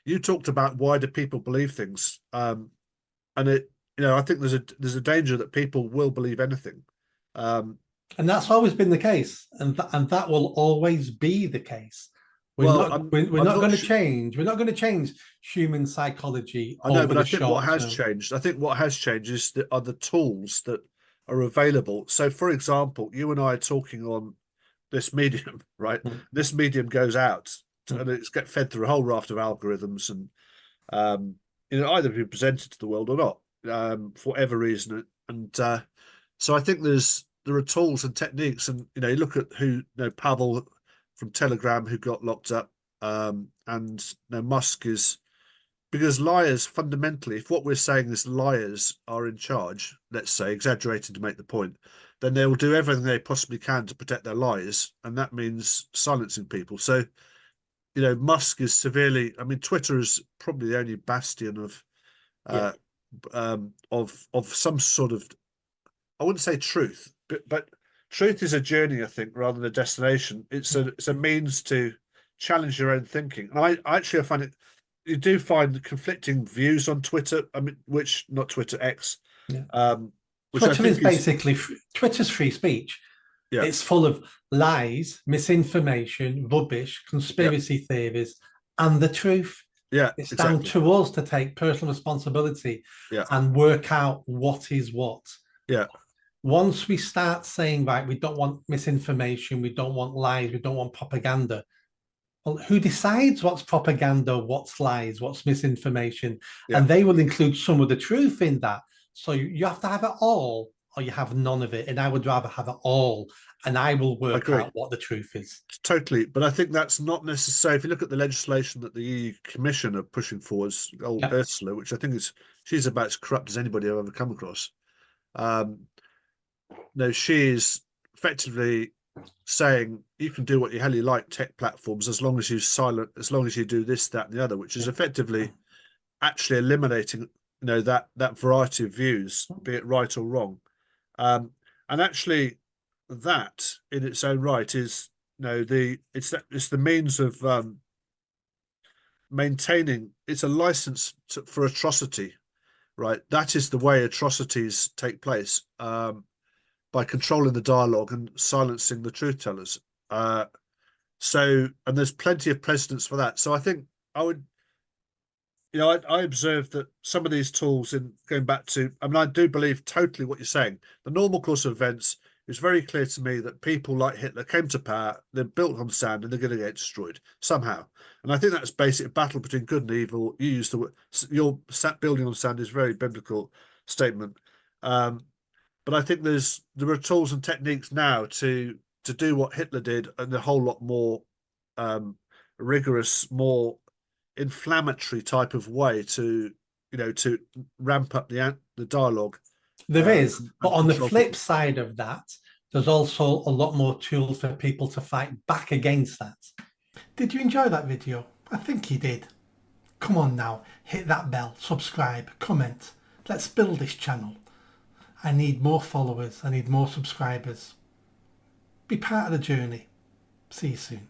you talked about why do people believe things, and I think there's a danger that people will believe anything. Um, And that's always been the case, and that will always be the case. We're well, not I'm we're I'm not not going to sure. change. We're not going to change human psychology I know, over but I the think what short has term. changed, I think what has changed is the other tools that are available. So, for example, you and I are talking on this medium, right? Mm, This medium goes out mm. and it's get fed through a whole raft of algorithms and um, either be presented to the world or not, for whatever reason. And so I think there are tools and techniques, and you look at who Pavel from Telegram who got locked up, and Musk is because liars fundamentally, if what we're saying is liars are in charge, let's say exaggerated to make the point, then they will do everything they possibly can to protect their lies, and that means silencing people. So Musk is severely. I mean, Twitter is probably the only bastion Yeah, uh, of some sort of. I wouldn't say truth, but truth is a journey, I think, rather than a destination. yeah, It's a means to challenge your own thinking. And I find it. You do find conflicting views on Twitter. I mean, which not Twitter X, yeah. um, which I Twitter is think is basically Twitter's free speech. yeah, It's full of lies, misinformation, rubbish, yeah, conspiracy theories, and the truth. yeah, It's down exactly, to us to take personal responsibility yeah, and work out what is what. yeah, Once we start saying, right, we don't want misinformation, we don't want lies, we don't want propaganda. Well, who decides what's propaganda, what's lies, what's misinformation? yeah. And they will include some of the truth in that. So you have to have it all or you have none of it. And I would rather have it all. And I will I work agree. out what the truth is. Totally, but I think that's not necessary. If you look at the legislation that the EU Commission are pushing forwards, old Yeah. Ursula, which I think she's about as corrupt as anybody I've ever come across. Um, no, she is effectively saying you can do what the hell you like, tech platforms, as long as you silent, as long as you do this, that, and the other, which is Yeah. effectively actually eliminating, that variety of views, be it right or wrong. Um, and actually, that in its own right is it's the means of maintaining. It's a license for atrocity, right? That is the way atrocities take place, by controlling the dialogue and silencing the truth tellers. And there's plenty of precedents for that. So I think I would, I observed that some of these tools, in going back to, I mean, I do believe totally what you're saying. The normal course of events is very clear to me that people like Hitler came to power, they're built on sand, and they're going to get destroyed somehow. And I think that's basic battle between good and evil. You use the word, your building on sand is a very biblical statement. Um, but I think there are tools and techniques now to do what Hitler did, and a whole lot more um, rigorous, more inflammatory type of way to ramp up the dialogue, There is. But and on the control flip people. side of that, there's also a lot more tools for people to fight back against that. Did you enjoy that video? I think you did. Come on now, hit that bell, subscribe, comment. Let's build this channel. I need more followers. I need more subscribers. Be part of the journey. See you soon.